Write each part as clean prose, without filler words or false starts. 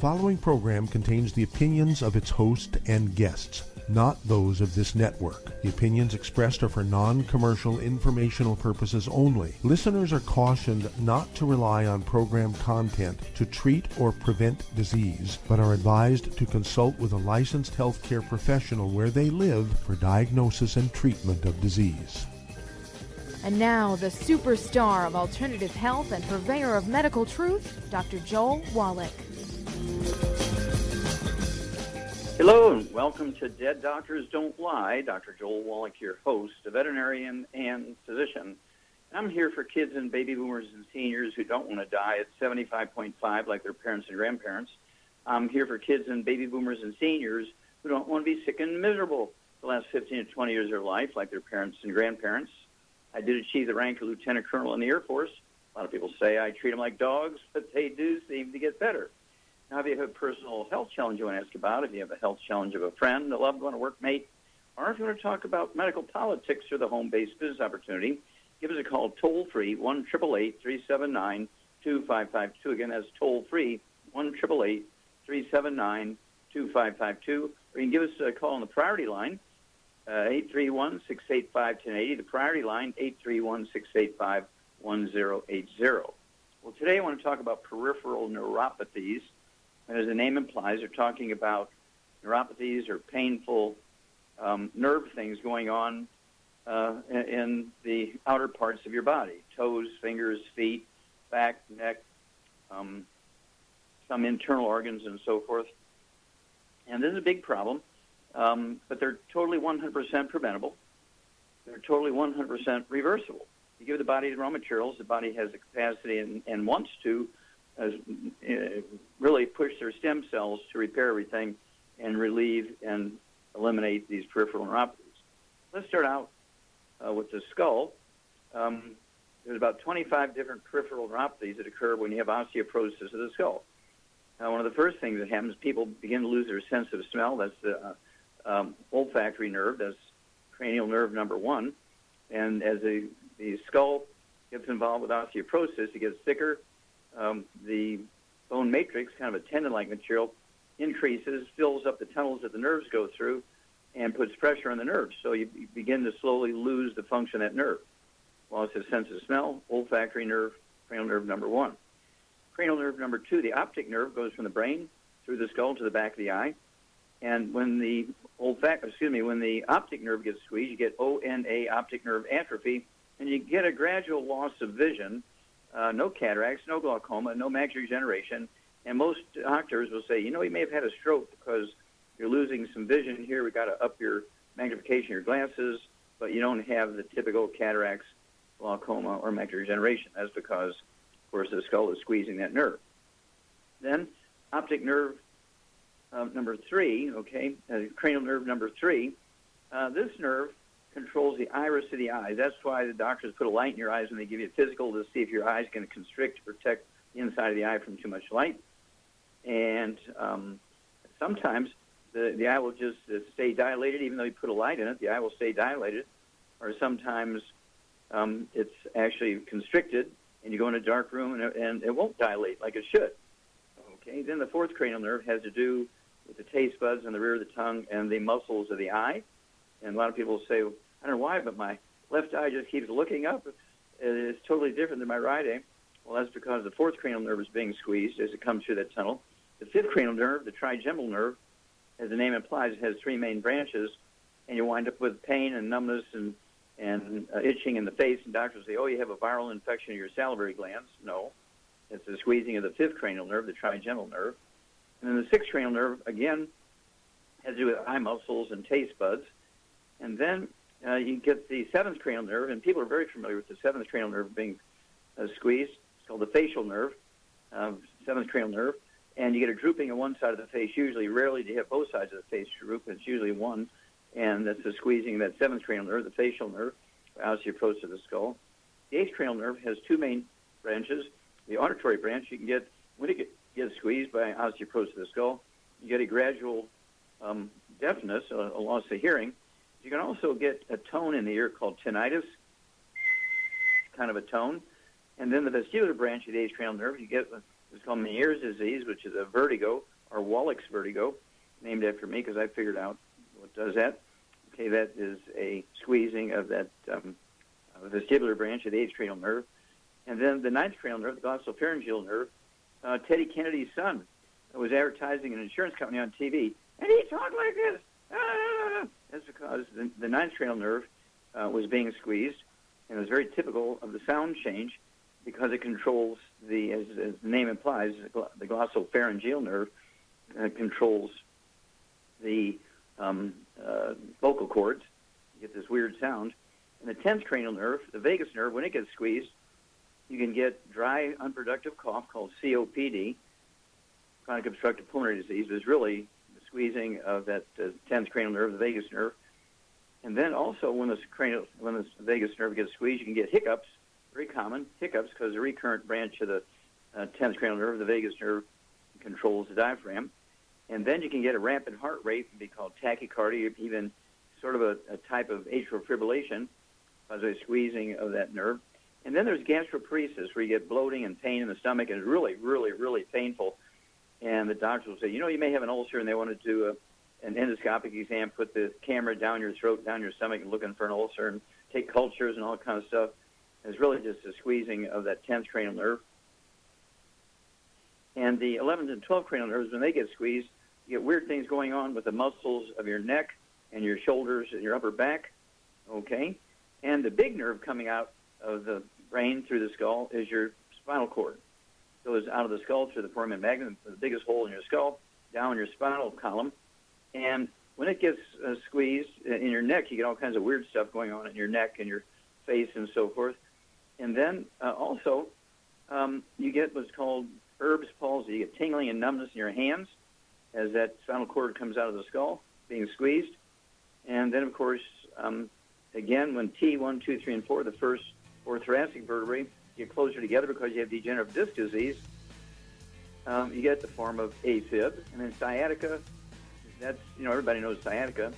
following program contains the opinions of its host and guests, not those of this network. The opinions expressed are for non-commercial informational purposes only. Listeners are cautioned not to rely on program content to treat or prevent disease, but are advised to consult with a licensed healthcare professional where they live for diagnosis and treatment of disease. And now, the superstar of alternative health and purveyor of medical truth, Dr. Joel Wallach. Hello and welcome to Dead Doctors Don't Lie. Dr. Joel Wallach, your host, a veterinarian and physician. I'm here for kids and baby boomers and seniors who don't want to die at 75.5 like their parents and grandparents. I'm here for kids and baby boomers and seniors who don't want to be sick and miserable the last 15 to 20 years of their life like their parents and grandparents. I did achieve the rank of lieutenant colonel in the Air Force. A lot of people say I treat them like dogs, but they do seem to get better. Now, if you have a personal health challenge you want to ask about, if you have a health challenge of a friend, a loved one, a workmate, or if you want to talk about medical politics or the home-based business opportunity, give us a call toll-free, 1-888-379-2552. Again, that's toll-free, 1-888-379-2552. Or you can give us a call on the priority line, 831-685-1080, the priority line, 831-685-1080. Well, today I want to talk about peripheral neuropathies. And as the name implies, they're talking about neuropathies or painful nerve things going on in the outer parts of your body, toes, fingers, feet, back, neck, some internal organs and so forth. And this is a big problem. But they're totally 100% preventable. They're totally 100% reversible. You give the body the raw materials, the body has the capacity and wants to really push their stem cells to repair everything and relieve and eliminate these peripheral neuropathies. Let's start out with the skull. There's about 25 different peripheral neuropathies that occur when you have osteoporosis of the skull. Now, one of the first things that happens, people begin to lose their sense of smell. That's the olfactory nerve, that's cranial nerve number 1. And as the skull gets involved with osteoporosis, it gets thicker. The bone matrix, kind of a tendon-like material, increases, fills up the tunnels that the nerves go through, and puts pressure on the nerves. So you begin to slowly lose the function of that nerve. Loss of sense of smell, olfactory nerve, cranial nerve number 1. Cranial nerve number 2, the optic nerve, goes from the brain through the skull to the back of the eye. And when the optic nerve gets squeezed, you get ONA, optic nerve atrophy, and you get a gradual loss of vision, no cataracts, no glaucoma, no macular degeneration. And most doctors will say, you may have had a stroke because you're losing some vision here. We've got to up your magnification of your glasses, but you don't have the typical cataracts, glaucoma, or macular degeneration. That's because, of course, the skull is squeezing that nerve. Then optic nerve number 3, cranial nerve number 3, this nerve controls the iris of the eye. That's why the doctors put a light in your eyes when they give you a physical to see if your eye is going to constrict to protect the inside of the eye from too much light. And sometimes the eye will just stay dilated, even though you put a light in it, the eye will stay dilated. Or sometimes it's actually constricted, and you go in a dark room and it won't dilate like it should. Okay, then the 4th cranial nerve has to do with the taste buds and the rear of the tongue and the muscles of the eye. And a lot of people say, I don't know why, but my left eye just keeps looking up. It's totally different than my right eye. Well, that's because the 4th cranial nerve is being squeezed as it comes through that tunnel. The 5th cranial nerve, the trigeminal nerve, as the name implies, it has 3 main branches, and you wind up with pain and numbness and itching in the face. And doctors say, you have a viral infection of your salivary glands. No. It's the squeezing of the 5th cranial nerve, the trigeminal nerve. And then the 6th cranial nerve, again, has to do with eye muscles and taste buds. And then you get the 7th cranial nerve, and people are very familiar with the 7th cranial nerve being squeezed. It's called the facial nerve, 7th cranial nerve. And you get a drooping on one side of the face, usually. Rarely do you have both sides of the face droop. It's usually one. And that's the squeezing of that 7th cranial nerve, the facial nerve, osteoporosis of the skull. The 8th cranial nerve has 2 main branches. The auditory branch, you can get, when it gets squeezed by osteoporosis of the skull, you get a gradual deafness, a loss of hearing. You can also get a tone in the ear called tinnitus, kind of a tone. And then the vestibular branch of the 8th cranial nerve, you get what's called Meniere's disease, which is a vertigo, or Wallach's vertigo, named after me because I figured out what does that. Okay, that is a squeezing of that vestibular branch of the 8th cranial nerve. And then the 9th cranial nerve, the glossopharyngeal nerve, Teddy Kennedy's son was advertising an insurance company on TV, and he talked like this. That's because the 9th cranial nerve was being squeezed, and it was very typical of the sound change because it controls as the name implies, the glossopharyngeal nerve controls the vocal cords. You get this weird sound. And the 10th cranial nerve, the vagus nerve, when it gets squeezed, you can get dry, unproductive cough called COPD, chronic obstructive pulmonary disease. It's really the squeezing of that 10th cranial nerve, the vagus nerve. And then also when the vagus nerve gets squeezed, you can get hiccups, very common hiccups, because the recurrent branch of the 10th cranial nerve, the vagus nerve, controls the diaphragm. And then you can get a rapid heart rate and be called tachycardia, even sort of a type of atrial fibrillation as a squeezing of that nerve. And then there's gastroparesis, where you get bloating and pain in the stomach, and it's really, really, really painful. And the doctors will say, you may have an ulcer, and they want to do an endoscopic exam, put the camera down your throat, down your stomach, and looking for an ulcer, and take cultures and all that kind of stuff. And it's really just a squeezing of that 10th cranial nerve. And the 11th and 12th cranial nerves, when they get squeezed, you get weird things going on with the muscles of your neck and your shoulders and your upper back, okay? And the big nerve coming out of the brain through the skull is your spinal cord. It goes out of the skull through the foramen magnum, the biggest hole in your skull, down your spinal column. And when it gets squeezed in your neck, you get all kinds of weird stuff going on in your neck and your face and so forth. And then also you get what's called Erb's palsy. You get tingling and numbness in your hands as that spinal cord comes out of the skull, being squeezed. And then, of course, again, when T1, 2, 3, and 4, the first 4 thoracic vertebrae, get closer together because you have degenerative disc disease, you get the form of AFib. And then sciatica, that's, everybody knows sciatica.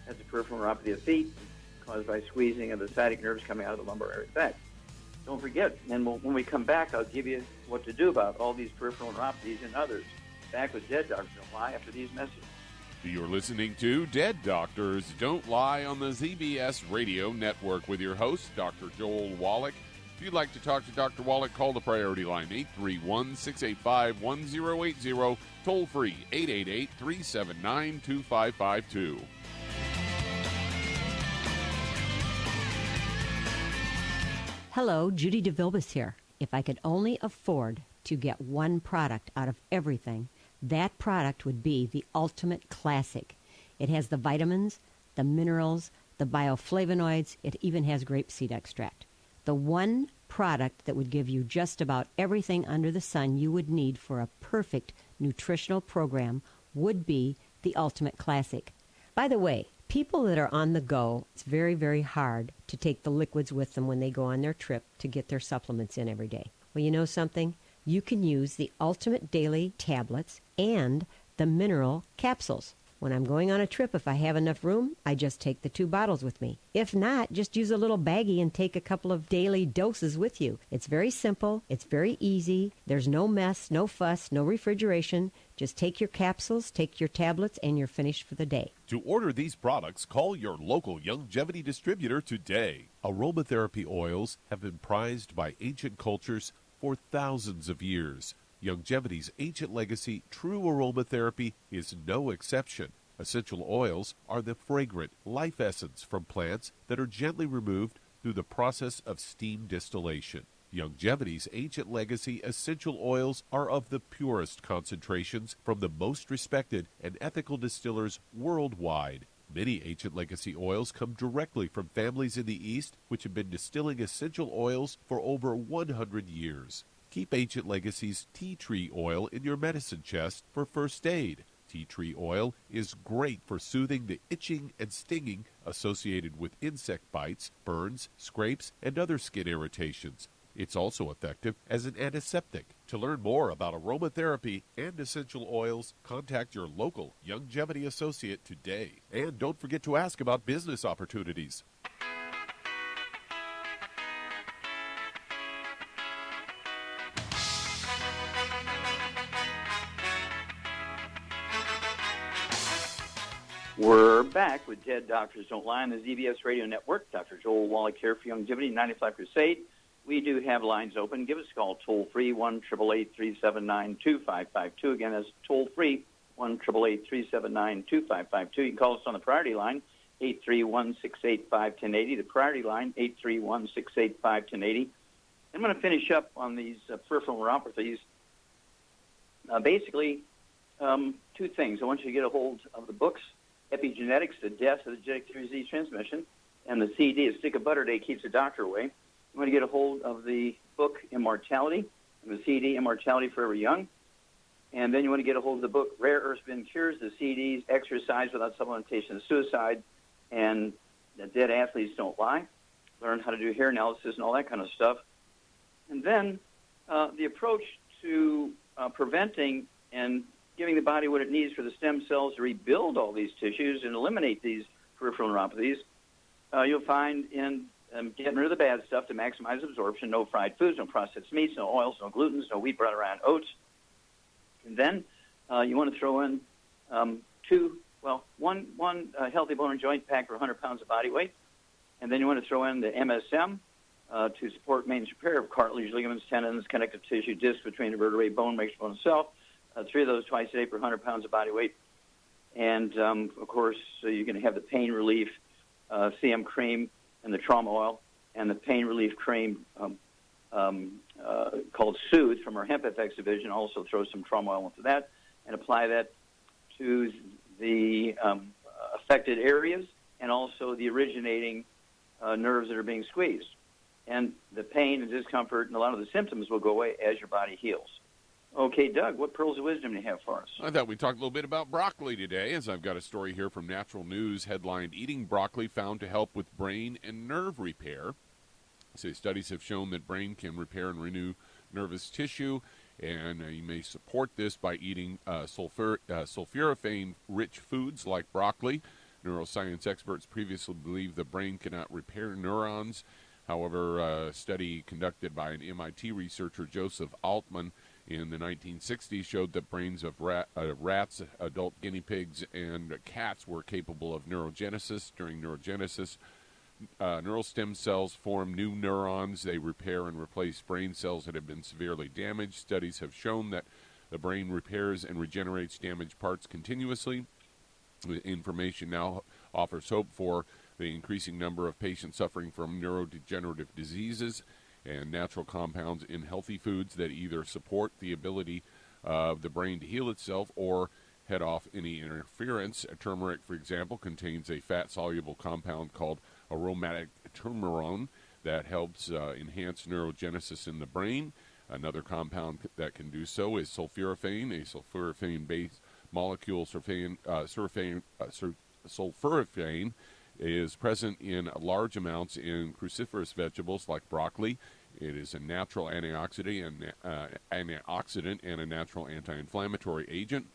That's a peripheral neuropathy of feet caused by squeezing of the sciatic nerves coming out of the lumbar area back. Don't forget, and when we come back, I'll give you what to do about all these peripheral neuropathies and others. Back with Dead Doctors Don't Lie after these messages. You're listening to Dead Doctors Don't Lie on the ZBS Radio Network with your host, Dr. Joel Wallach. If you'd like to talk to Dr. Wallach, call the priority line, 831-685-1080, toll free, 888-379-2552. Hello, Judy DeVilbus here. If I could only afford to get one product out of everything, that product would be the Ultimate Classic. It has the vitamins, the minerals, the bioflavonoids. It even has grapeseed extract. The one product that would give you just about everything under the sun you would need for a perfect nutritional program would be the Ultimate Classic. By the way, people that are on the go, it's very, very hard to take the liquids with them when they go on their trip to get their supplements in every day. Well, you know something? You can use the Ultimate Daily tablets and the mineral capsules. When I'm going on a trip, if I have enough room, I just take the 2 bottles with me. If not, just use a little baggie and take a couple of daily doses with you. It's very simple. It's very easy. There's no mess, no fuss, no refrigeration. Just take your capsules, take your tablets, and you're finished for the day. To order these products, call your local longevity distributor today. Aromatherapy oils have been prized by ancient cultures for thousands of years. Longevity's ancient legacy, true aromatherapy, is no exception. Essential oils are the fragrant life essence from plants that are gently removed through the process of steam distillation. Longevity's ancient legacy essential oils are of the purest concentrations from the most respected and ethical distillers worldwide. Many ancient legacy oils come directly from families in the East which have been distilling essential oils for over 100 years. Keep Ancient Legacy's tea tree oil in your medicine chest for first aid. Tea tree oil is great for soothing the itching and stinging associated with insect bites, burns, scrapes, and other skin irritations. It's also effective as an antiseptic. To learn more about aromatherapy and essential oils, contact your local longevity associate today. And don't forget to ask about business opportunities. We're back with Dead Doctors Don't Lie on the ZBS Radio Network. Dr. Joel Wallach here for Longevity 95 Crusade. We do have lines open. Give us a call toll-free, 1-888-379-2552. Again, that's toll-free, 1-888-379-2552. You can call us on the priority line, 831-685-1080. The priority line, 831-685-1080. I'm going to finish up on these peripheral neuropathies. Basically, two things. I want you to get a hold of the books, Epigenetics, The Death of the Genetic Disease Transmission, and the CD, A Stick of Butter Day Keeps the Doctor Away. You want to get a hold of the book, Immortality, and the CD, Immortality Forever Young. And then you want to get a hold of the book, Rare Earth Spin Cures, the CDs, Exercise Without Supplementation and Suicide, and The Dead Athletes Don't Lie. Learn how to do hair analysis and all that kind of stuff. And then the approach to preventing and giving the body what it needs for the stem cells to rebuild all these tissues and eliminate these peripheral neuropathies, you'll find in getting rid of the bad stuff to maximize absorption, no fried foods, no processed meats, no oils, no glutens, no wheat, bread, rye, and oats. And then you want to throw in one healthy bone and joint pack for 100 pounds of body weight. And then you want to throw in the MSM to support maintenance repair of cartilage, ligaments, tendons, connective tissue, discs between the vertebrae, bone, makes bone itself. 3 of those twice a day per 100 pounds of body weight. And, of course, so you're going to have the pain relief CM cream and the trauma oil and the pain relief cream called Soothe from our Hemp FX division. Also throw some trauma oil into that and apply that to the affected areas and also the originating nerves that are being squeezed. And the pain and discomfort and a lot of the symptoms will go away as your body heals. Okay, Doug, what pearls of wisdom do you have for us? I thought we'd talk a little bit about broccoli today, as I've got a story here from Natural News headlined, Eating Broccoli Found to Help with Brain and Nerve Repair. So studies have shown that brain can repair and renew nervous tissue, and you may support this by eating sulforaphane-rich foods like broccoli. Neuroscience experts previously believed the brain cannot repair neurons. However, a study conducted by an MIT researcher, Joseph Altman, in the 1960s showed that brains of rats, adult guinea pigs, and cats were capable of neurogenesis. During neurogenesis, neural stem cells form new neurons. They repair and replace brain cells that have been severely damaged. Studies have shown that the brain repairs and regenerates damaged parts continuously. The information now offers hope for the increasing number of patients suffering from neurodegenerative diseases and natural compounds in healthy foods that either support the ability of the brain to heal itself or head off any interference. Turmeric, for example, contains a fat-soluble compound called aromatic turmerone that helps enhance neurogenesis in the brain. Another compound that can do so is sulforaphane, a sulforaphane-based molecule. Sulforaphane is present in large amounts in cruciferous vegetables like broccoli. It is a natural antioxidant and a natural anti-inflammatory agent.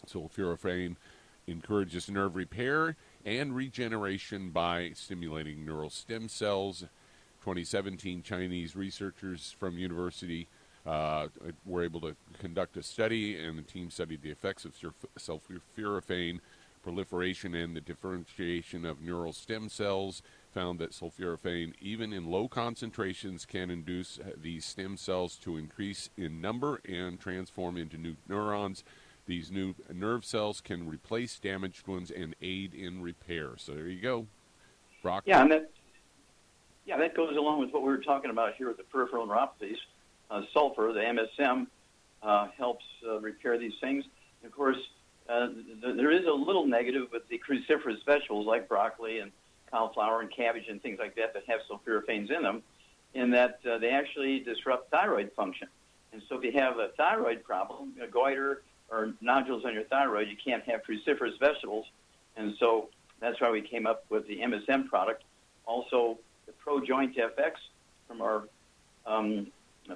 Sulforaphane encourages nerve repair and regeneration by stimulating neural stem cells. 2017, Chinese researchers from university were able to conduct a study, and the team studied the effects of sulforaphane proliferation and the differentiation of neural stem cells, found that sulforaphane, even in low concentrations, can induce these stem cells to increase in number and transform into new neurons. These new nerve cells can replace damaged ones and aid in repair. So there you go. Broccoli. Yeah, that goes along with what we were talking about here with the peripheral neuropathies. Sulfur, the MSM, helps repair these things. And of course, there is a little negative with the cruciferous vegetables like broccoli and cauliflower and cabbage and things like that have sulforaphanes in them, in that they actually disrupt thyroid function. And so if you have a thyroid problem, a goiter or nodules on your thyroid, you can't have cruciferous vegetables. And so that's why we came up with the MSM product. Also, the Pro Joint FX from our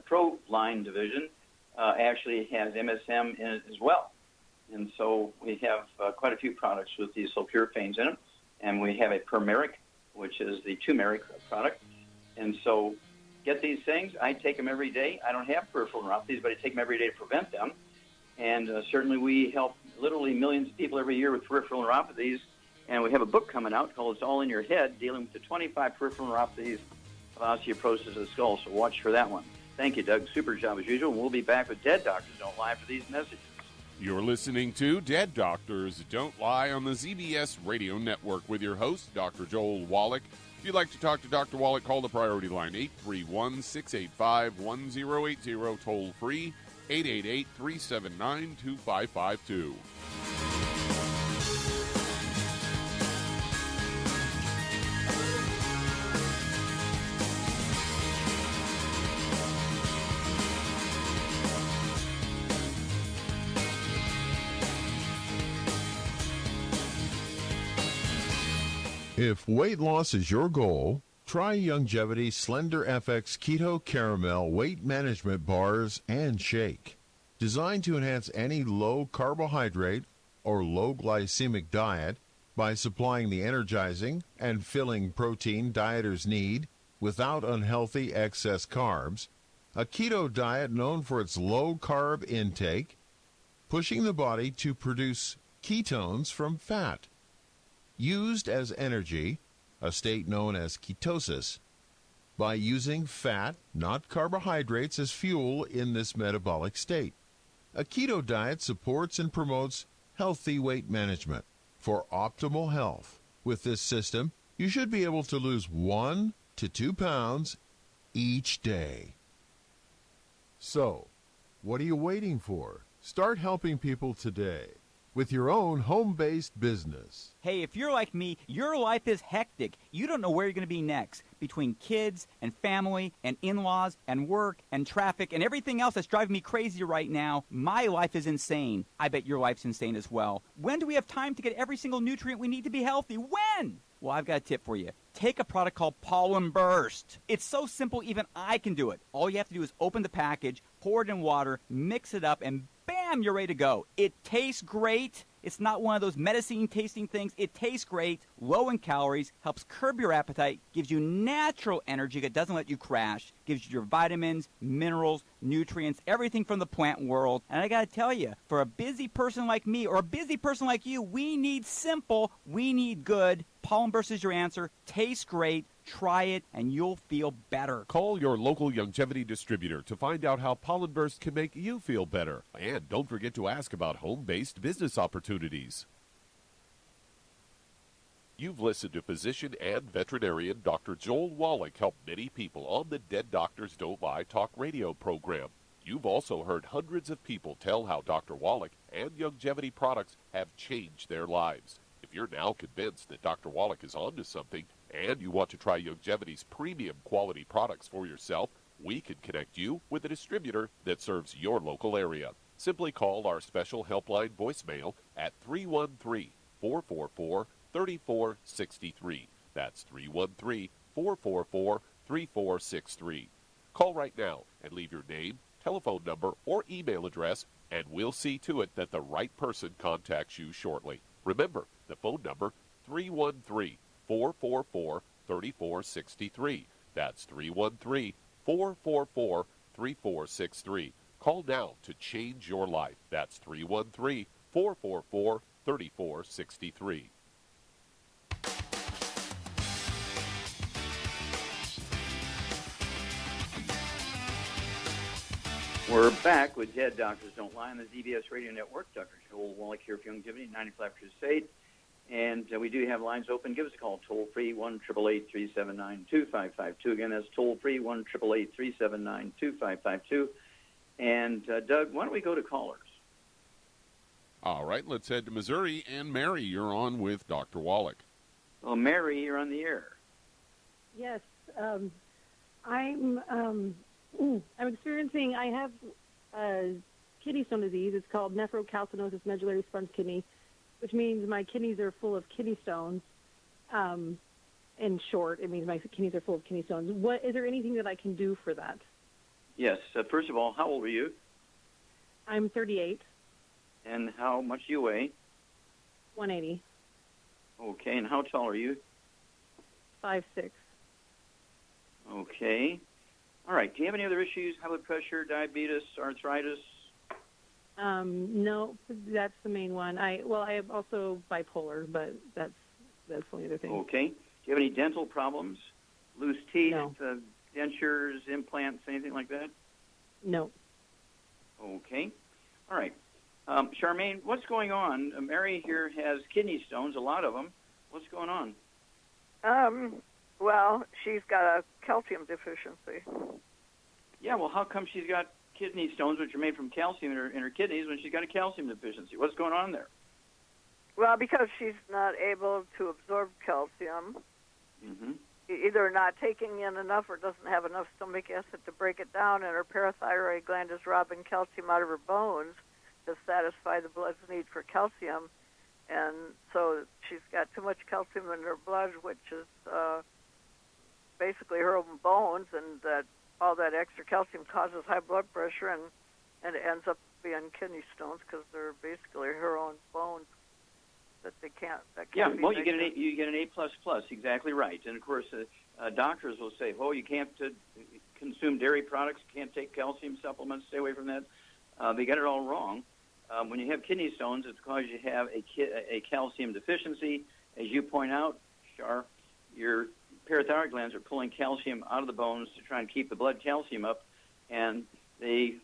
Pro line division actually has MSM in it as well. And so we have quite a few products with these sulforaphanes in them. And we have a permeric, which is the turmeric product. And so get these things. I take them every day. I don't have peripheral neuropathies, but I take them every day to prevent them. And certainly we help literally millions of people every year with peripheral neuropathies And we have a book coming out called It's All in Your Head, dealing with the 25 peripheral neuropathies of osteoporosis of the skull. So watch for that one. Thank you, Doug. Super job as usual. We'll be back with Dead Doctors Don't Lie for these messages. You're listening to Dead Doctors Don't Lie on the ZBS Radio Network with your host, Dr. Joel Wallach. If you'd like to talk to Dr. Wallach, call the priority line 831-685-1080, toll free 888-379-2552. If weight loss is your goal, try Youngevity's Slender FX Keto Caramel Weight Management Bars and Shake. Designed to enhance any low carbohydrate or low glycemic diet by supplying the energizing and filling protein dieters need without unhealthy excess carbs, a keto diet known for its low carb intake, pushing the body to produce ketones from fat. Used as energy, a state known as ketosis, by using fat, not carbohydrates, as fuel in this metabolic state. A keto diet supports and promotes healthy weight management for optimal health. With this system, you should be able to lose 1 to 2 pounds each day. So, what are you waiting for? Start helping people today with your own home-based business. Hey, if you're like me, your life is hectic. You don't know where you're going to be next. Between kids and family and in-laws and work and traffic and everything else that's driving me crazy right now, my life is insane. I bet your life's insane as well. When do we have time to get every single nutrient we need to be healthy? When? Well, I've got a tip for you. Take a product called Pollen Burst. It's so simple, even I can do it. All you have to do is open the package, pour it in water, mix it up, and bam, you're ready to go. It tastes great. It's not one of those medicine-tasting things. It tastes great, low in calories, helps curb your appetite, gives you natural energy that doesn't let you crash, gives you your vitamins, minerals, nutrients, everything from the plant world. And I got to tell you, for a busy person like me or a busy person like you, we need simple, we need good. Pollen Burst is your answer. Tastes great. Try it, and you'll feel better. Call your local Youngevity distributor to find out how Pollen Burst can make you feel better. And don't forget to ask about home-based business opportunities. You've listened to physician and veterinarian Dr. Joel Wallach help many people on the Dead Doctors Don't Lie talk radio program. You've also heard hundreds of people tell how Dr. Wallach and Youngevity products have changed their lives. If you're now convinced that Dr. Wallach is onto something, and you want to try Youngevity's premium quality products for yourself, we can connect you with a distributor that serves your local area. Simply call our special helpline voicemail at 313-444-3463. That's 313-444-3463. Call right now and leave your name, telephone number, or email address, and we'll see to it that the right person contacts you shortly. Remember, the phone number, 313-444-3463. That's 313-444-3463. Call now to change your life. That's 313-444-3463. We're back with Dead Doctors Don't Lie on the ZBS Radio Network. Dr. Joel Wallach here for Youngevity, 95 Crusade. And we do have lines open. Give us a call, toll-free, 1-888-379-2552. Again, that's toll-free, 1-888-379-2552. And, Doug, why don't we go to callers? All right, let's head to Missouri. And Mary, you're on with Dr. Wallach. Well, Mary, you're on the air. Yes. I'm experiencing, I have kidney stone disease. It's called nephrocalcinosis medullary sponge kidney, which means my kidneys are full of kidney stones. In short, it means my kidneys are full of kidney stones. Is there anything that I can do for that? Yes. First of all, how old are you? I'm 38. And how much do you weigh? 180. Okay. And how tall are you? 5'6". Okay. All right. Do you have any other issues? High blood pressure, diabetes, arthritis? No, that's the main one. I am also bipolar, but that's That's the only other thing. Okay. Do you have any dental problems? Loose teeth, No. dentures, implants, anything like that? No. Okay. All right. Charmaine, what's going on? Mary here has kidney stones, a lot of them. What's going on? Well, she's got a calcium deficiency. Yeah, well, how come she's got kidney stones, which are made from calcium in her kidneys, when she's got a calcium deficiency? What's going on there? Well, because she's not able to absorb calcium, Mm-hmm. either not taking in enough or doesn't have enough stomach acid to break it down, and her parathyroid gland is robbing calcium out of her bones to satisfy the blood's need for calcium. And so she's got too much calcium in her blood, which is basically her own bones, and that all that extra calcium causes high blood pressure, and it ends up being kidney stones because they're basically her own bones that they can't. That Yeah, can't be well, you get an A++, exactly right. And of course, doctors will say, "Oh, you can't consume dairy products, you can't take calcium supplements, stay away from that." They get it all wrong. When you have kidney stones, it's because you have a calcium deficiency. As you point out, Char, your parathyroid glands are pulling calcium out of the bones to try and keep the blood calcium up, and they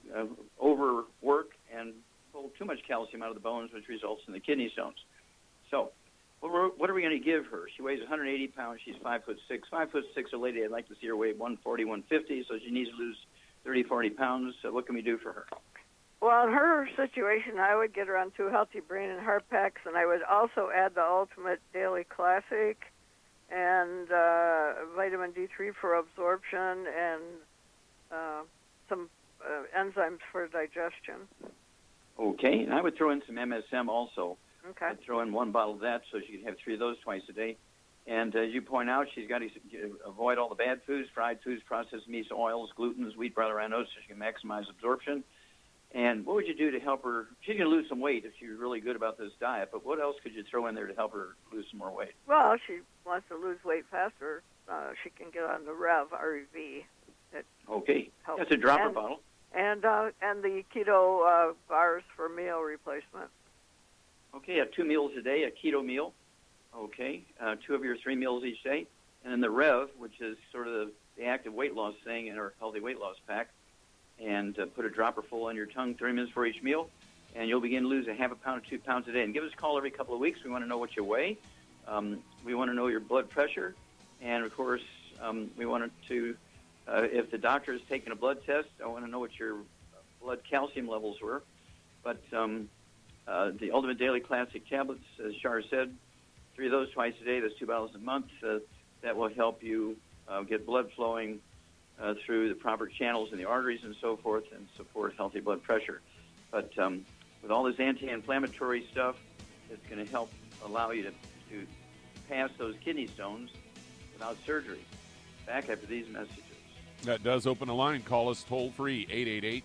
overwork and pull too much calcium out of the bones, which results in the kidney stones. So what are we going to give her? She weighs 180 pounds. She's 5'6". 5'6", a lady, I'd like to see her weigh 140, 150, so she needs to lose 30, 40 pounds. So what can we do for her? Well, in her situation, I would get her on 2 healthy brain and heart packs, and I would also add the Ultimate Daily Classic and vitamin D3 for absorption and some enzymes for digestion. Okay, and I would throw in some MSM also. Okay. I'd throw in 1 bottle of that so she could have 3 of those twice a day. And as you point out, she's got to avoid all the bad foods, fried foods, processed meats, oils, glutens, wheat, brown oats, so she can maximize absorption. And what would you do to help her? She's going to lose some weight if she's really good about this diet, but what else could you throw in there to help her lose some more weight? Well, if she wants to lose weight faster, she can get on the REV, R-E-V. Okay, helps. That's a dropper bottle. And the keto bars for meal replacement. Okay, 2 meals a day, a keto meal. Okay, 2 of your 3 meals each day. And then the REV, which is sort of the active weight loss thing in our healthy weight loss pack. And put a dropper full on your tongue 30 minutes for each meal. And you'll begin to lose a half a pound to 2 pounds a day. And give us a call every couple of weeks. We want to know what you weigh. We want to know your blood pressure. And, of course, we want to, if the doctor is taking a blood test, I want to know what your blood calcium levels were. But the Ultimate Daily Classic tablets, as Char said, 3 of those twice a day. That's 2 bottles a month. That will help you get blood flowing through the proper channels in the arteries and so forth, and support healthy blood pressure. But with all this anti-inflammatory stuff, it's going to help allow you to pass those kidney stones without surgery. Back after these messages. That does open a line. Call us toll-free,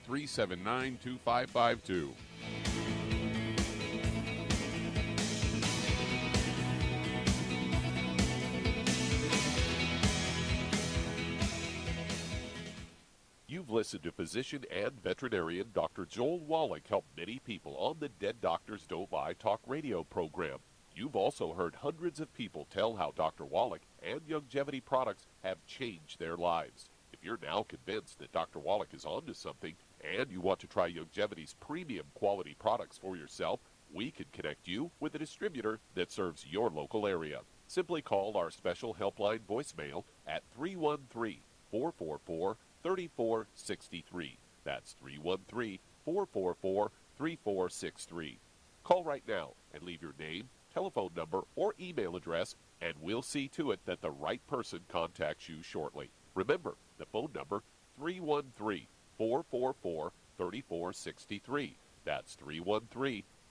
888-379-2552. You've listened to physician and veterinarian Dr. Joel Wallach help many people on the Dead Doctors Don't Lie talk radio program. You've also heard hundreds of people tell how Dr. Wallach and Youngevity products have changed their lives. If you're now convinced that Dr. Wallach is onto something and you want to try Youngevity's premium quality products for yourself, we can connect you with a distributor that serves your local area. Simply call our special helpline voicemail at 313-444-3463. That's 313-444-3463. Call right now and leave your name, telephone number, or email address, and we'll see to it that the right person contacts you shortly. Remember, the phone number, 313-444-3463. That's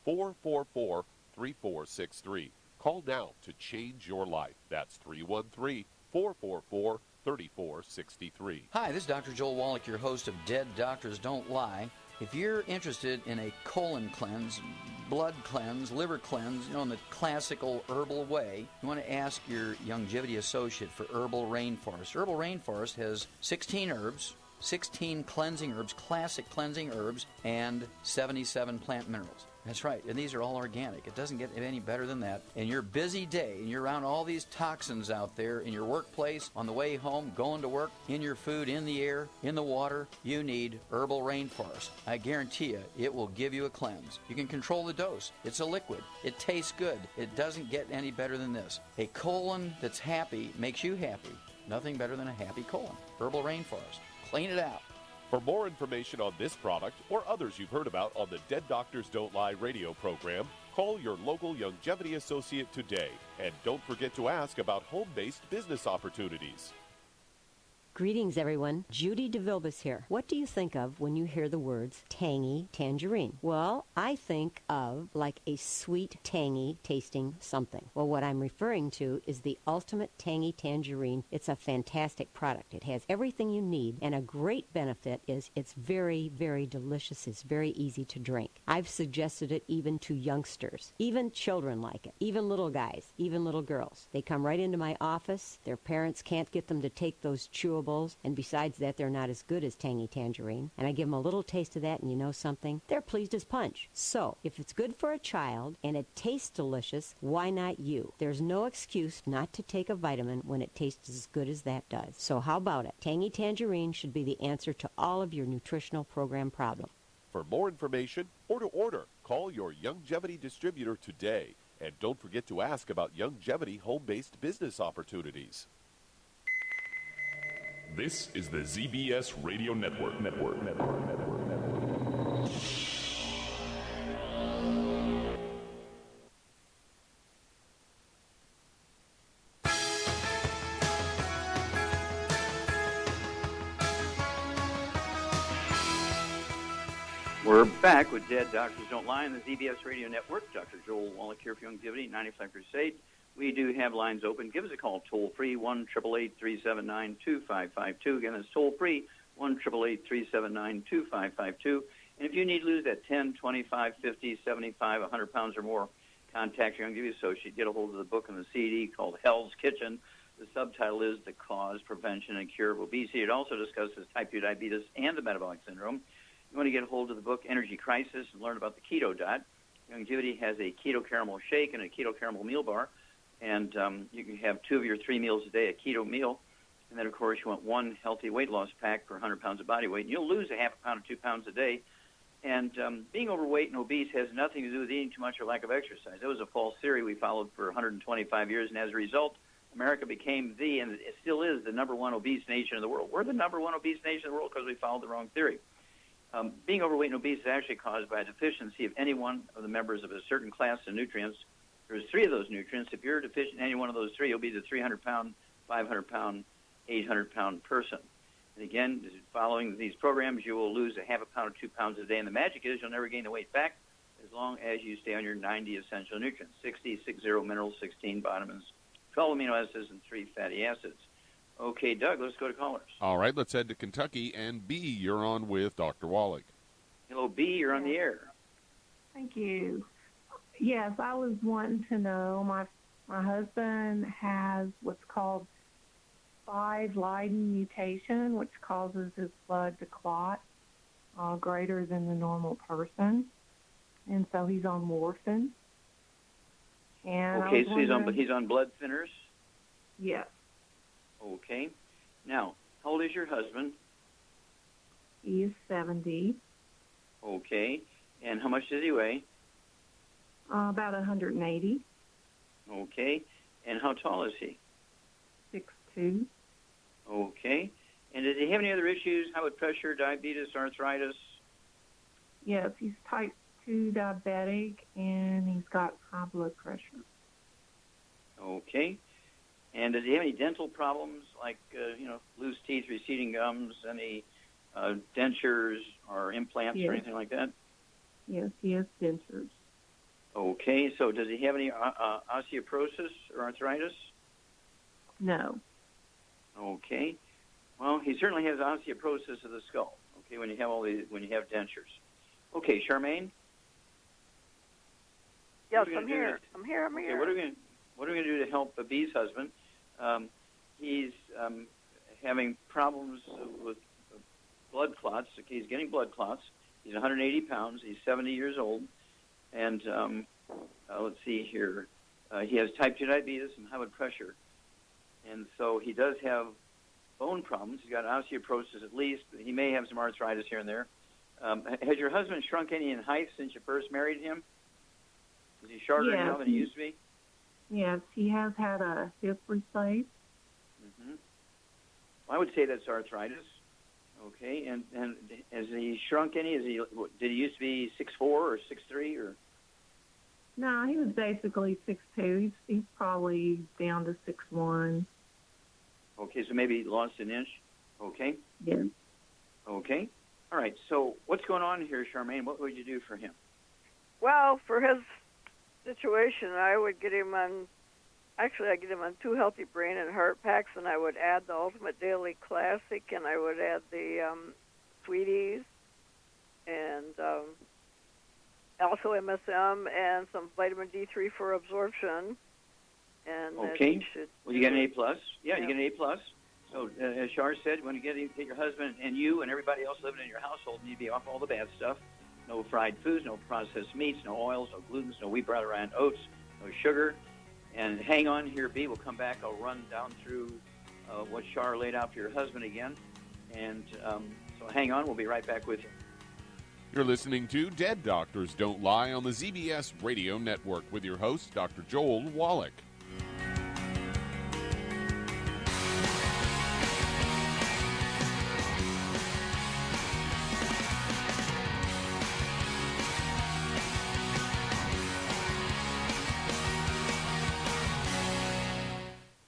313-444-3463. Call now to change your life. That's 313-444-3463. Hi, this is Dr. Joel Wallach, your host of Dead Doctors Don't Lie. If you're interested in a colon cleanse, blood cleanse, liver cleanse, in the classical herbal way, you want to ask your Youngevity associate for Herbal Rainforest. Herbal Rainforest has 16 herbs, 16 cleansing herbs, classic cleansing herbs, and 77 plant minerals. That's right, and these are all organic. It doesn't get any better than that. In your busy day, and you're around all these toxins out there in your workplace, on the way home, going to work, in your food, in the air, in the water, you need Herbal Rainforest. I guarantee you, it will give you a cleanse. You can control the dose. It's a liquid. It tastes good. It doesn't get any better than this. A colon that's happy makes you happy. Nothing better than a happy colon. Herbal Rainforest. Clean it out. For more information on this product or others you've heard about on the Dead Doctors Don't Lie radio program, call your local Longevity associate today. And don't forget to ask about home-based business opportunities. Greetings, everyone. Judy DeVilbus here. What do you think of when you hear the words tangy tangerine? Well, I think of like a sweet, tangy tasting something. Well, what I'm referring to is the Ultimate Tangy Tangerine. It's a fantastic product. It has everything you need, and a great benefit is it's very, very delicious. It's very easy to drink. I've suggested it even to youngsters. Even children like it. Even little guys. Even little girls. They come right into my office. Their parents can't get them to take those chewables, and besides that, they're not as good as Tangy Tangerine. And I give them a little taste of that, and you know something? They're pleased as punch. So, if it's good for a child and it tastes delicious, why not you? There's no excuse not to take a vitamin when it tastes as good as that does. So how about it? Tangy Tangerine should be the answer to all of your nutritional program problems. For more information or to order, call your Longevity distributor today. And don't forget to ask about Longevity home-based business opportunities. This is the ZBS Radio Network. We're back with Dead Doctors Don't Lie on the ZBS Radio Network. Dr. Joel Wallach here for Longevity, 95 Crusade. We do have lines open. Give us a call toll-free, 1-888-379-2552. Again, it's toll-free, 1-888-379-2552. And if you need to lose that 10, 25, 50, 75, 100 pounds or more, contact your Longevity associate. Get a hold of the book and the CD called Hell's Kitchen. The subtitle is The Cause, Prevention, and Cure of Obesity. It also discusses type 2 diabetes and the metabolic syndrome. You want to get a hold of the book Energy Crisis and learn about the keto diet. Longevity has a keto caramel shake and a keto caramel meal bar. And you can have 2 of your 3 meals a day, a keto meal. And then, of course, you want 1 healthy weight loss pack per 100 pounds of body weight. And you'll lose a half a pound or 2 pounds a day. And being overweight and obese has nothing to do with eating too much or lack of exercise. That was a false theory we followed for 125 years. And as a result, America became and it still is, the number 1 obese nation in the world. We're the number 1 obese nation in the world because we followed the wrong theory. Being overweight and obese is actually caused by a deficiency of any one of the members of a certain class of nutrients. There's 3 of those nutrients. If you're deficient in any one of those 3, you'll be the 300-pound, 500-pound, 800-pound person. And again, following these programs, you will lose a half a pound or 2 pounds a day. And the magic is you'll never gain the weight back as long as you stay on your 90 essential nutrients, 60 minerals, 16 vitamins, 12 amino acids, and 3 fatty acids. Okay, Doug, let's go to callers. All right, let's head to Kentucky. And B, you're on with Dr. Wallach. Hello, B, you're on the air. Thank you. Yes, I was wanting to know, my husband has what's called 5-Leiden mutation, which causes his blood to clot greater than the normal person. And so he's on warfarin. And okay, so he's on blood thinners? Yes. Okay. Now, how old is your husband? He is 70. Okay. And how much does he weigh? About 180. Okay. And how tall is he? 6'2". Okay. And does he have any other issues? High blood pressure, diabetes, arthritis? Yes, he's type 2 diabetic, and he's got high blood pressure. Okay. And does he have any dental problems, like, loose teeth, receding gums, any dentures or implants or anything like that? Yes, he has dentures. Okay. So does he have any osteoporosis or arthritis? No. Okay. Well, he certainly has osteoporosis of the skull. Okay, when you have dentures. Okay, Charmaine. Yes, I'm here. Okay, what are we going to do to help B's husband? He's having problems with blood clots. Okay, he's getting blood clots. He's 180 pounds. He's 70 years old. And let's see here. He has type 2 diabetes and high blood pressure. And so he does have bone problems. He's got osteoporosis at least. He may have some arthritis here and there. Has your husband shrunk any in height since you first married him? Is he shorter now than he used to be? Yes, he has had a hip replaced. Mm-hmm. Well, I would say that's arthritis. Okay, and has he shrunk any? Did he used to be 6'4" or 6'3" or? No, he was basically 6'2". He's probably down to 6'1". Okay, so maybe he lost an inch. Okay. Yeah. Okay. All right. So what's going on here, Charmaine? What would you do for him? Well, for his situation, I would get him on. Actually, I get him on 2 healthy brain and heart packs, and I would add the Ultimate Daily Classic, and I would add the Sweeties, and also MSM, and some vitamin D3 for absorption. And okay. Well, you get an A+. Yeah, you get an A+. So, as Char said, you want to get your husband and you and everybody else living in your household need to be off all the bad stuff. No fried foods, no processed meats, no oils, no glutens, no wheat, bran, and oats, no sugar. And hang on here, B. We'll come back. I'll run down through what Char laid out for your husband again. And so hang on. We'll be right back with you. You're listening to Dead Doctors Don't Lie on the ZBS Radio Network with your host, Dr. Joel Wallach.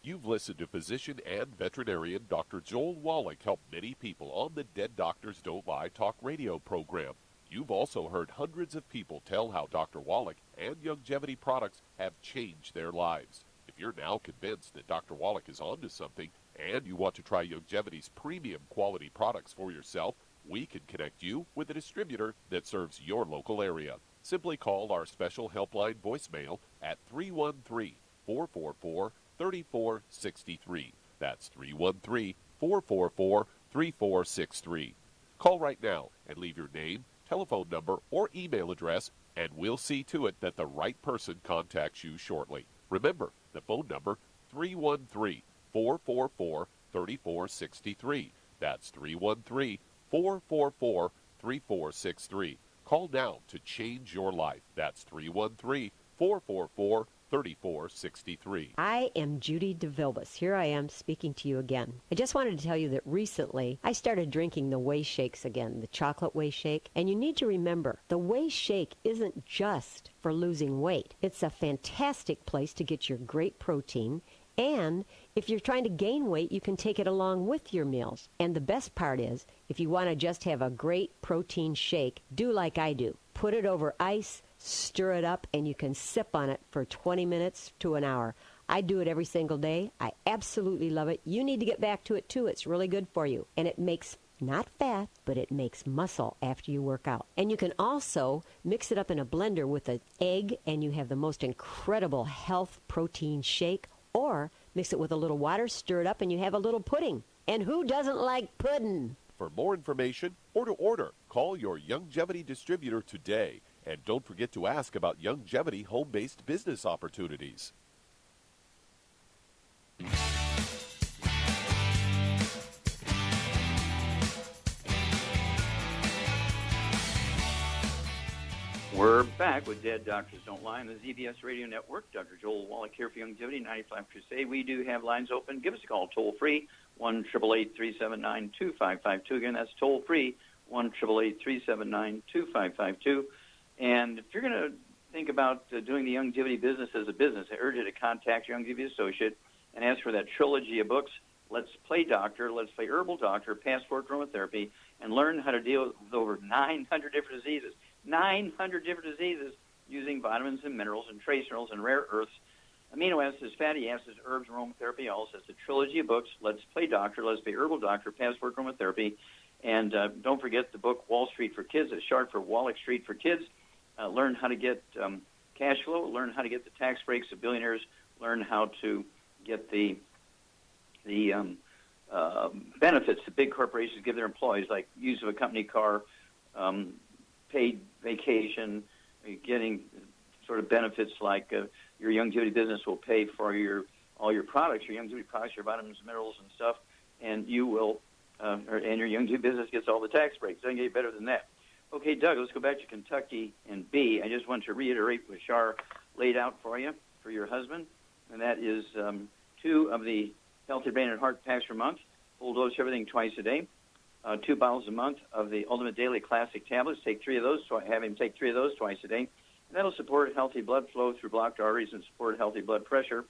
You've listened to physician and veterinarian Dr. Joel Wallach help many people on the Dead Doctors Don't Lie talk radio program. You've also heard hundreds of people tell how Dr. Wallach and Youngevity products have changed their lives. If you're now convinced that Dr. Wallach is onto something and you want to try Youngevity's premium quality products for yourself, we can connect you with a distributor that serves your local area. Simply call our special helpline voicemail at 313-444-3463. That's 313-444-3463. Call right now and leave your name, telephone number, or email address, and we'll see to it that the right person contacts you shortly. Remember, the phone number, 313-444-3463. That's 313-444-3463. Call now to change your life. That's 313-444-3463. I am Judy DeVilbus. Here I am speaking to you again. I just wanted to tell you that recently I started drinking the Whey Shakes again, the chocolate Whey Shake. And you need to remember, the Whey Shake isn't just for losing weight. It's a fantastic place to get your great protein. And if you're trying to gain weight, you can take it along with your meals. And the best part is, if you want to just have a great protein shake, do like I do. Put it over ice, stir it up, and you can sip on it for 20 minutes to an hour. I do it every single day. I absolutely love it. You need to get back to it, too. It's really good for you. And it makes not fat, but it makes muscle after you work out. And you can also mix it up in a blender with an egg, and you have the most incredible health protein shake. Or mix it with a little water, stir it up, and you have a little pudding. And who doesn't like pudding? For more information or to order, call your Youngevity distributor today. And don't forget to ask about Youngevity home-based business opportunities. We're back with Dead Doctors Don't Lie on the ZBS Radio Network. Dr. Joel Wallach here for Youngevity 95 Crusade. We do have lines open. Give us a call toll-free, 1-888-379-2552. Again, that's toll-free, 1-888-379-2552. And if you're going to think about doing the Youngevity business as a business, I urge you to contact your Youngevity associate and ask for that trilogy of books, Let's Play Doctor, Let's Play Herbal Doctor, Passport Aromatherapy, and learn how to deal with over 900 different diseases. 900 different diseases using vitamins and minerals and trace minerals and rare earths, amino acids, fatty acids, herbs, and aromatherapy. Also, it's a trilogy of books, Let's Play Doctor, Let's Play Herbal Doctor, Passport Aromatherapy. And don't forget the book Wall Street for Kids. It's short for Wallach Street for Kids. Learn how to get cash flow, learn how to get the tax breaks of billionaires, learn how to get the benefits that big corporations give their employees, like use of a company car, paid vacation, getting sort of benefits like your longevity business will pay for all your products, your longevity products, your vitamins, minerals, and stuff, and you will, and your longevity business gets all the tax breaks. Doesn't get better than that. Okay, Doug, let's go back to Kentucky and B. I just want to reiterate what Shar laid out for you, for your husband, and that is 2 of the Healthy Brain and Heart Packs per month, full dose everything twice a day, 2 bottles a month of the Ultimate Daily Classic tablets. Take 3 of those, have him take 3 of those twice a day. And that'll support healthy blood flow through blocked arteries and support healthy blood pressure.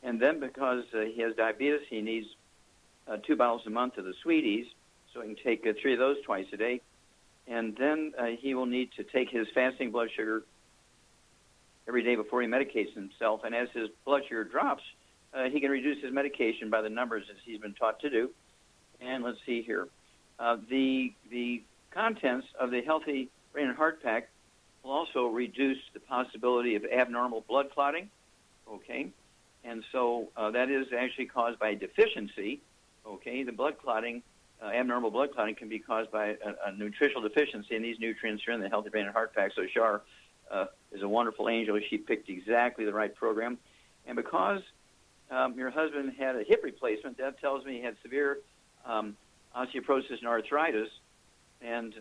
And then because he has diabetes, he needs 2 bottles a month of the Sweeties, so he can take 3 of those twice a day. And then he will need to take his fasting blood sugar every day before he medicates himself. And as his blood sugar drops, he can reduce his medication by the numbers as he's been taught to do. And let's see here. The contents of the Healthy Brain and Heart Pack will also reduce the possibility of abnormal blood clotting. Okay? And so that is actually caused by a deficiency. Okay? The blood clotting, abnormal blood clotting can be caused by a nutritional deficiency, and these nutrients are in the Healthy Brain and Heart Pack. So Shar is a wonderful angel. She picked exactly the right program. And because your husband had a hip replacement, that tells me he had severe osteoporosis and arthritis. And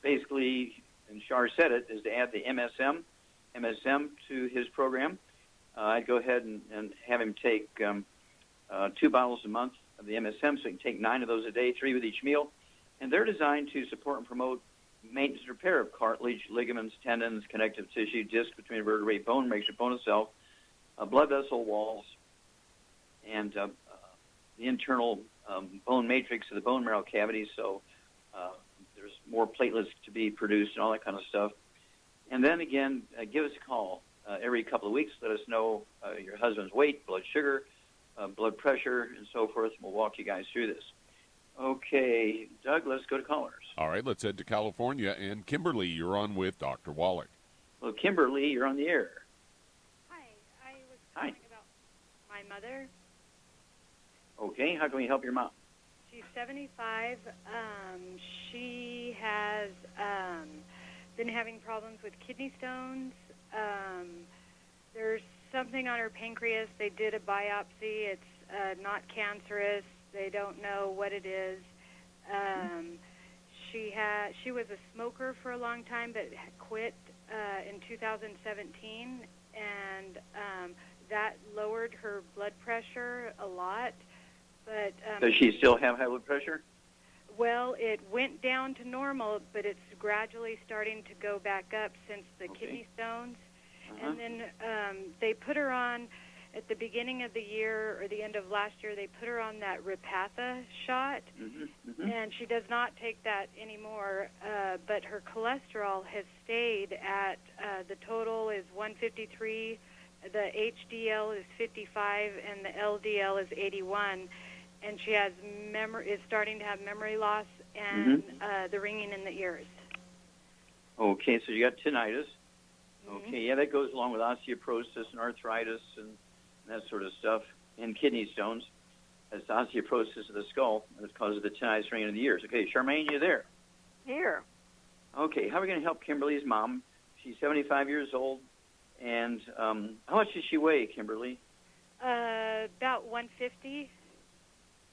basically, and Shar said it, is to add the MSM to his program. I'd go ahead and have him take 2 bottles a month of the MSM, so he can take 9 of those a day, 3 with each meal. And they're designed to support and promote maintenance and repair of cartilage, ligaments, tendons, connective tissue, disc between vertebrae, bone matrix, bone itself, blood vessel walls, and the internal bone matrix of the bone marrow cavity, so there's more platelets to be produced and all that kind of stuff. And then again, give us a call every couple of weeks. Let us know your husband's weight, blood sugar, blood pressure, and so forth. We'll walk you guys through this. Okay, Doug, let's go to callers. All right, let's head to California. And Kimberly, you're on with Dr. Wallach. Well, Kimberly, you're on the air. Hi, I was calling about my mother. Okay, how can we help your mom? She's 75. She has been having problems with kidney stones. There's something on her pancreas. They did a biopsy. It's not cancerous. They don't know what it is. She was a smoker for a long time, but quit in 2017, and that lowered her blood pressure a lot. But does she still have high blood pressure? Well, it went down to normal, but it's gradually starting to go back up since the kidney stones. And then they put her on, at the beginning of the year or the end of last year, they put her on that Repatha shot, and she does not take that anymore, but her cholesterol has stayed at, the total is 153, the HDL is 55, and the LDL is 81, and she has is starting to have memory loss and the ringing in the ears. Okay, so you got tinnitus. Okay, yeah, that goes along with osteoporosis and arthritis and that sort of stuff, and kidney stones. That's osteoporosis of the skull, and it causes the tinnitus ringing in the ears. Okay, Charmaine, you there? Here. Okay, how are we going to help Kimberly's mom? She's 75 years old, and how much does she weigh, Kimberly? About 150.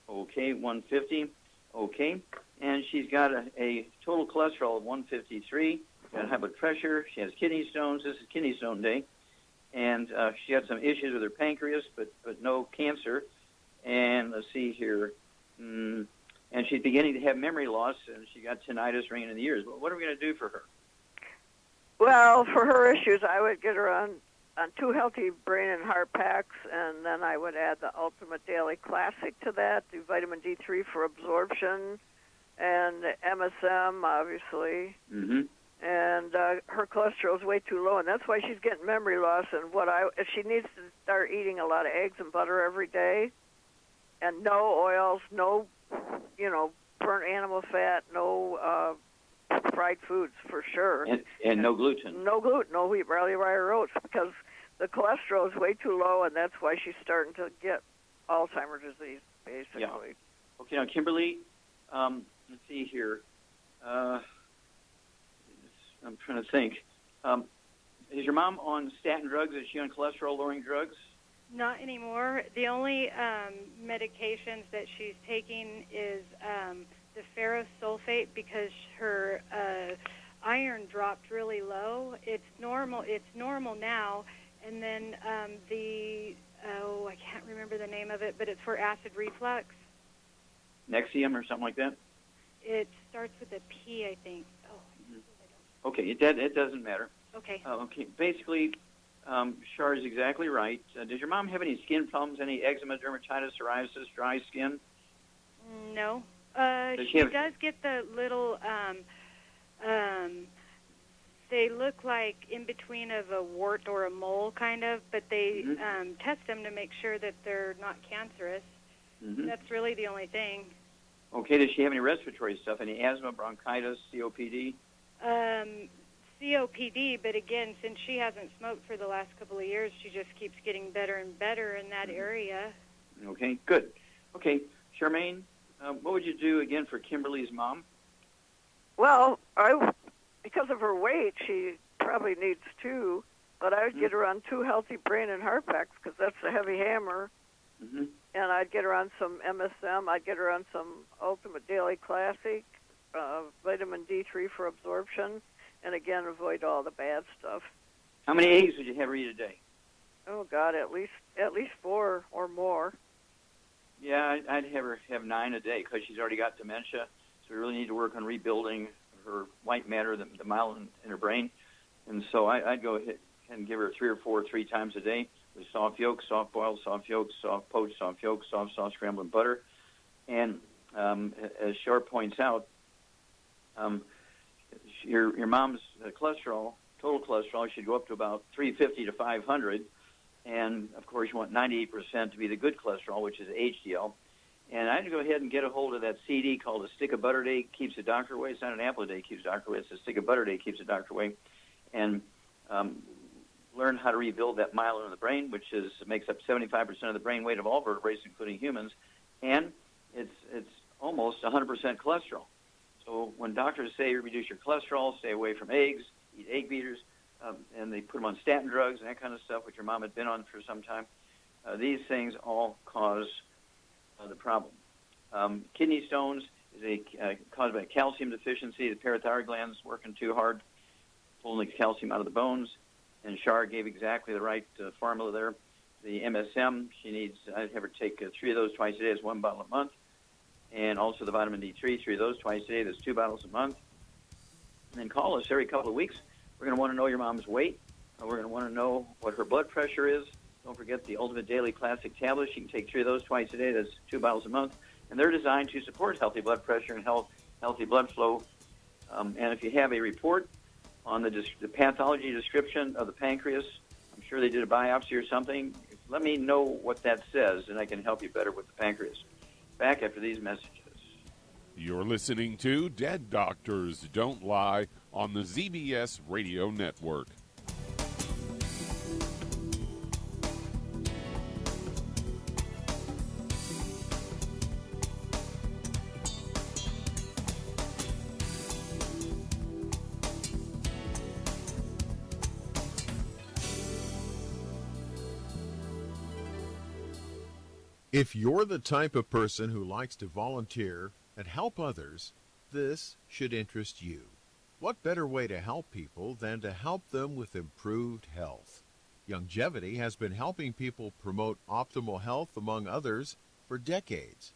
Okay, 150. Okay, and she's got a total cholesterol of 153. Got high blood pressure. She has kidney stones. This is kidney stone day. And she had some issues with her pancreas, but no cancer. And let's see here. And she's beginning to have memory loss, and she got tinnitus ringing in the ears. What are we going to do for her? Well, for her issues, I would get her on 2 Healthy Brain and Heart Packs, and then I would add the Ultimate Daily Classic to that, the vitamin D3 for absorption, and the MSM, obviously. And her cholesterol is way too low, and that's why she's getting memory loss. And she needs to start eating a lot of eggs and butter every day, and no oils, no, burnt animal fat, no fried foods for sure, and no gluten. No gluten, no wheat, barley, rye, or oats, because the cholesterol is way too low, and that's why she's starting to get Alzheimer's disease, basically. Yeah. Okay, now Kimberly, let's see here. I'm trying to think. Is your mom on statin drugs? Is she on cholesterol-lowering drugs? Not anymore. The only medications that she's taking is the ferrosulfate because her iron dropped really low. It's normal. It's normal now. And then I can't remember the name of it, but it's for acid reflux. Nexium or something like that? It starts with a P, I think. Oh. Okay, it doesn't matter. Okay. Okay, basically, Char is exactly right. Does your mom have any skin problems, any eczema, dermatitis, psoriasis, dry skin? No. She does get the little, they look like in between of a wart or a mole, kind of, but they test them to make sure that they're not cancerous. That's really the only thing. Okay, does she have any respiratory stuff, any asthma, bronchitis, COPD? COPD, but again, since she hasn't smoked for the last couple of years, she just keeps getting better and better in that area. Okay, good. Okay, Charmaine, what would you do again for Kimberly's mom? Well, because of her weight, she probably needs 2, but I would get her on 2 healthy brain and heart packs because that's a heavy hammer. And I'd get her on some MSM. I'd get her on some Ultimate Daily Classic, vitamin D3 for absorption, and again, avoid all the bad stuff. How many eggs would you have her eat a day? Oh God, at least 4 or more. Yeah, I'd have her have 9 a day because she's already got dementia. So we really need to work on rebuilding her white matter, the myelin in her brain. And so I'd go ahead and give her 3 or 4 3 times a day with soft yolk, soft boiled, soft yolk, soft poached, soft yolk, soft sauce, scrambled in butter. And as Shar points out, your mom's cholesterol, total cholesterol, should go up to about 350 to 500. And, of course, you want 98% to be the good cholesterol, which is HDL. And I'd go ahead and get a hold of that CD called A Stick of Butter a Day Keeps the Doctor Away. It's not an apple a day keeps the doctor away. It's A Stick of Butter a Day Keeps the Doctor Away. And learn how to rebuild that myelin in the brain, which makes up 75% of the brain weight of all vertebrates, including humans. And it's almost 100% cholesterol. So when doctors say reduce your cholesterol, stay away from eggs, eat egg beaters, and they put them on statin drugs and that kind of stuff, which your mom had been on for some time, these things all cause the problem. Kidney stones is caused by a calcium deficiency. The parathyroid gland's working too hard, pulling the calcium out of the bones. And Char gave exactly the right formula there. The MSM, I'd have her take 3 of those twice a day. That's 1 bottle a month. And also the vitamin D3, 3 of those twice a day. That's 2 bottles a month. And then call us every couple of weeks. We're going to want to know your mom's weight. We're going to want to know what her blood pressure is. Don't forget the Ultimate Daily Classic tablets. You can take 3 of those twice a day. That's 2 bottles a month. And they're designed to support healthy blood pressure and healthy blood flow. And if you have a report on the pathology description of the pancreas, I'm sure they did a biopsy or something, let me know what that says, and I can help you better with the pancreas. Back after these messages. You're listening to Dead Doctors Don't Lie on the ZBS Radio Network. If you're the type of person who likes to volunteer and help others, this should interest you. What better way to help people than to help them with improved health? Youngevity has been helping people promote optimal health, among others, for decades.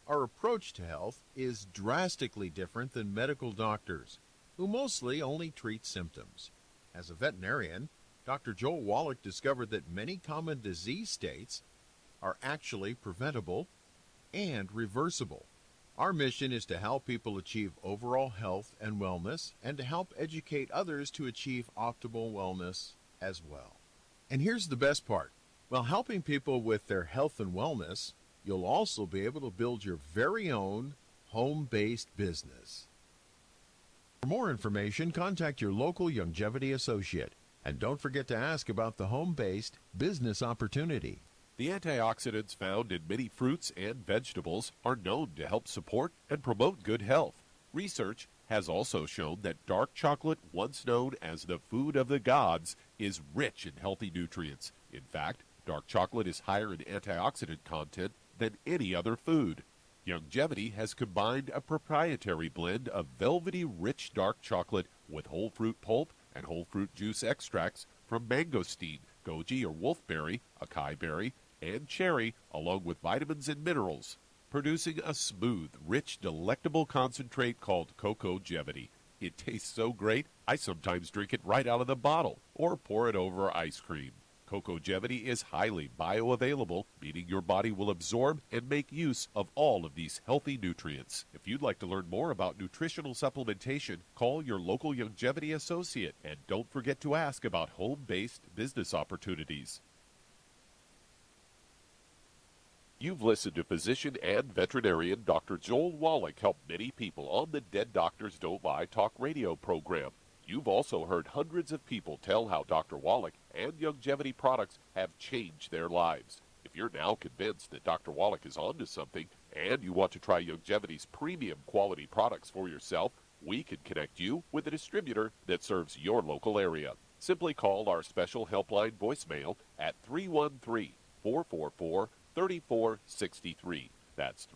Our approach to health is drastically different than medical doctors, who mostly only treat symptoms. As a veterinarian, Dr. Joel Wallach discovered that many common disease states are actually preventable and reversible. Our mission is to help people achieve overall health and wellness and to help educate others to achieve optimal wellness as well. And here's the best part. While helping people with their health and wellness, you'll also be able to build your very own home-based business. For more information, contact your local Youngevity associate. And don't forget to ask about the home-based business opportunity. The antioxidants found in many fruits and vegetables are known to help support and promote good health. Research has also shown that dark chocolate, once known as the food of the gods, is rich in healthy nutrients. In fact, dark chocolate is higher in antioxidant content than any other food. Youngevity has combined a proprietary blend of velvety rich dark chocolate with whole fruit pulp and whole fruit juice extracts from mangosteen, goji or wolfberry, acai berry, and cherry, along with vitamins and minerals, producing a smooth, rich, delectable concentrate called Cocogevity. It tastes so great, I sometimes drink it right out of the bottle or pour it over ice cream. Cocogevity is highly bioavailable, meaning your body will absorb and make use of all of these healthy nutrients. If you'd like to learn more about nutritional supplementation, call your local Youngevity associate, and don't forget to ask about home-based business opportunities. You've listened to physician and veterinarian Dr. Joel Wallach help many people on the Dead Doctors Don't Lie talk radio program. You've also heard hundreds of people tell how Dr. Wallach and Youngevity products have changed their lives. If you're now convinced that Dr. Wallach is onto something and you want to try Youngevity's premium quality products for yourself, we can connect you with a distributor that serves your local area. Simply call our special helpline voicemail at 313-444-3463. That's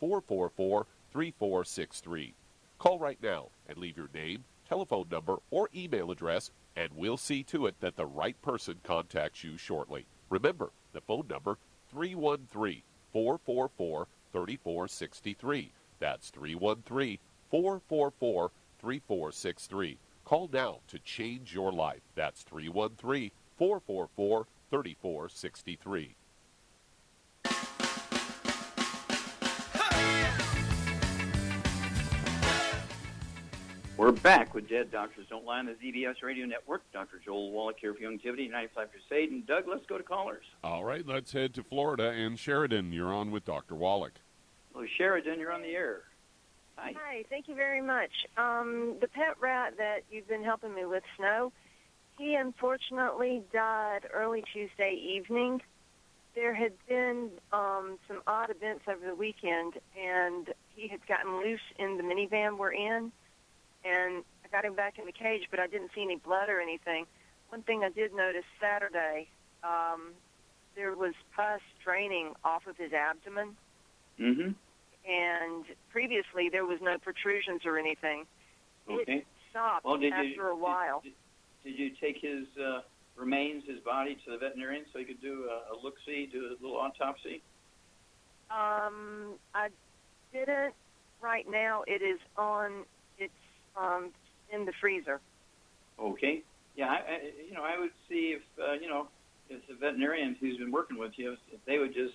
313-444-3463. Call right now and leave your name, telephone number, or email address, and we'll see to it that the right person contacts you shortly. Remember, the phone number, 313-444-3463. That's 313-444-3463. Call now to change your life. That's 313-444-3463. We're back with Dead Doctors Don't Lie on the ZBS Radio Network. Dr. Joel Wallach here for Youngevity, 95 Crusade. And Doug, let's go to callers. All right, let's head to Florida. And Sheridan, you're on with Dr. Wallach. Well, Sheridan, you're on the air. Hi. Hi, thank you very much. The pet rat that you've been helping me with, Snow, he unfortunately died early Tuesday evening. There had been some odd events over the weekend, and he had gotten loose in the minivan we're in. And I got him back in the cage, but I didn't see any blood or anything. One thing I did notice Saturday, there was pus draining off of his abdomen. Mm-hmm. And previously there was no protrusions or anything. Okay. It stopped after a while. Did you take his remains, his body, to the veterinarian so he could do a look-see, do a little autopsy? I didn't right now. It is on... in the freezer. Okay. Yeah, I would see if if the veterinarian who's been working with you, if they would just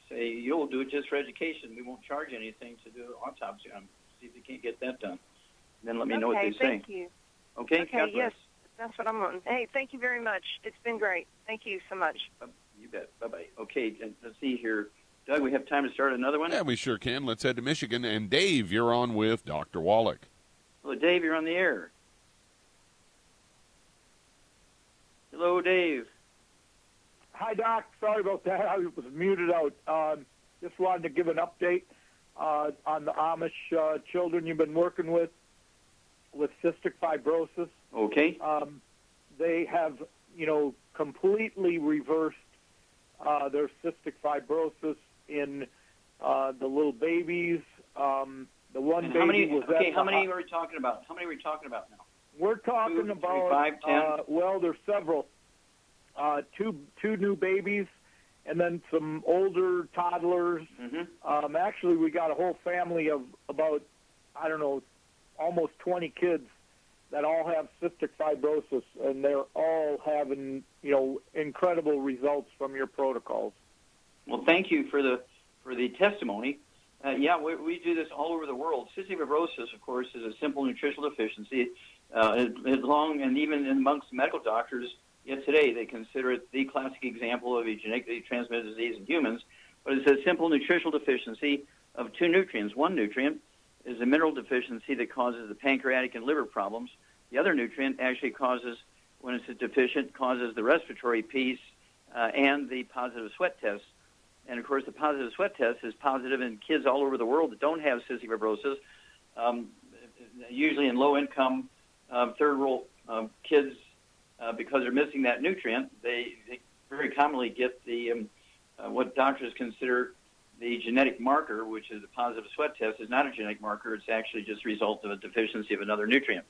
say, you'll do it just for education. We won't charge anything to do an autopsy on him. See if you can't get that done. And then let me know what they say. Thank you. Okay, God bless. Yes, that's what I'm on. Hey, thank you very much. It's been great. Thank you so much. You bet. Bye-bye. Okay, let's see here. Doug, we have time to start another one? Yeah, we sure can. Let's head to Michigan. And Dave, you're on with Dr. Wallach. Hello, Dave, you're on the air. Hello, Dave. Hi, Doc. Sorry about that. I was muted out. Just wanted to give an update on the Amish children you've been working with cystic fibrosis. Okay. They have, completely reversed their cystic fibrosis in the little babies. The one and baby was how many are we talking about? How many are we talking about now? We're talking about 3, 5, 10? Well, there's several. Two new babies, and then some older toddlers. Mm-hmm. Actually, we got a whole family of about, almost 20 kids that all have cystic fibrosis, and they're all having, incredible results from your protocols. Well, thank you for the testimony. We do this all over the world. Cystic fibrosis, of course, is a simple nutritional deficiency. And even amongst medical doctors, yet today they consider it the classic example of a genetically transmitted disease in humans. But it's a simple nutritional deficiency of two nutrients. One nutrient is a mineral deficiency that causes the pancreatic and liver problems. The other nutrient actually causes, when it's deficient, causes the respiratory piece and the positive sweat test. And, of course, the positive sweat test is positive in kids all over the world that don't have cystic fibrosis, usually in low-income, third-world kids, because they're missing that nutrient, they very commonly get the what doctors consider the genetic marker, which is a positive sweat test, is not a genetic marker. It's actually just a result of a deficiency of another nutrient.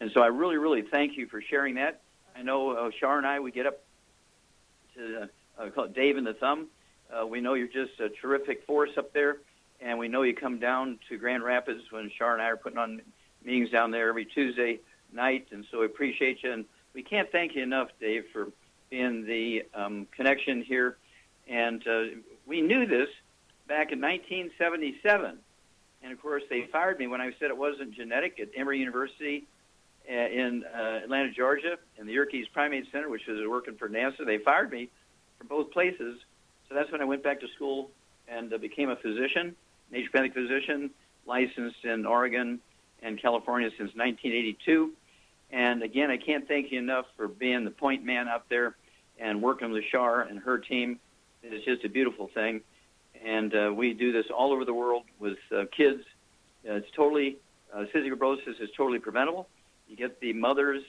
And so I really, really thank you for sharing that. I know Shar and I, we get up to call it Dave and the Thumb. We know you're just a terrific force up there, and we know you come down to Grand Rapids when Shar and I are putting on meetings down there every Tuesday night, and so we appreciate you. And we can't thank you enough, Dave, for being the connection here. And we knew this back in 1977. And, of course, they fired me when I said it wasn't genetic at Emory University in Atlanta, Georgia, in the Yerkes Primate Center, which was working for NASA. They fired me from both places. So that's when I went back to school and became a physician, naturopathic physician, licensed in Oregon and California since 1982. And, again, I can't thank you enough for being the point man out there and working with Shar and her team. It's just a beautiful thing. And we do this all over the world with kids. It's totally, cystic-fibrosis is totally preventable. You get the mothers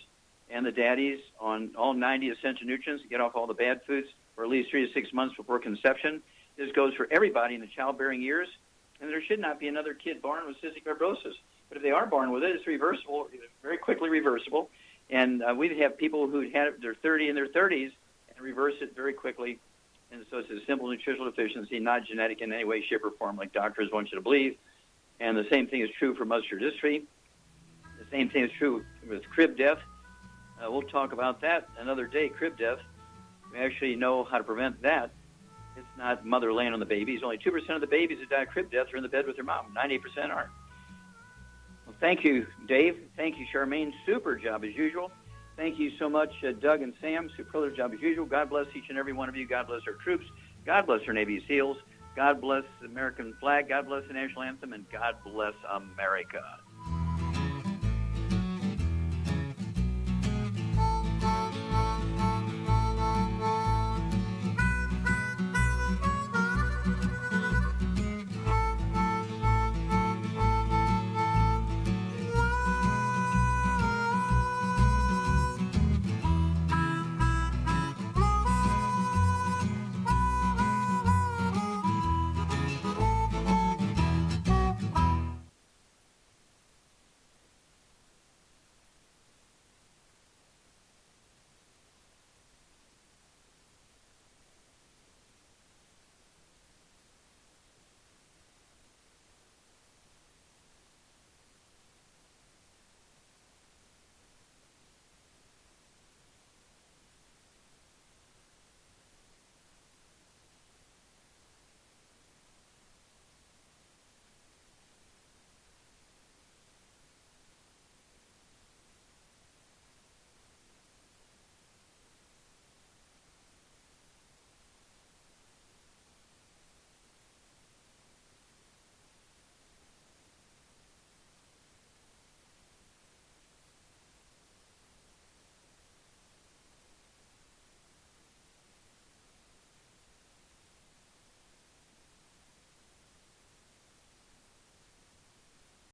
and the daddies on all 90 essential nutrients. You get off all the bad foods for at least 3 to 6 months before conception. This goes for everybody in the childbearing years. And there should not be another kid born with cystic fibrosis. But if they are born with it, it's reversible, very quickly reversible. And we have people who had it, they're 30 in their 30s and reverse it very quickly. And so it's a simple nutritional deficiency, not genetic in any way, shape, or form like doctors want you to believe. And the same thing is true for muscular dystrophy. The same thing is true with crib death. We'll talk about that another day, crib death. We actually know how to prevent that. It's not mother laying on the babies. Only 2% of the babies that die of crib death are in the bed with their mom. 98% aren't. Well, thank you, Dave. Thank you, Charmaine. Super job as usual. Thank you so much, Doug and Sam. Superlative job as usual. God bless each and every one of you. God bless our troops. God bless our Navy SEALs. God bless the American flag. God bless the national anthem. And God bless America.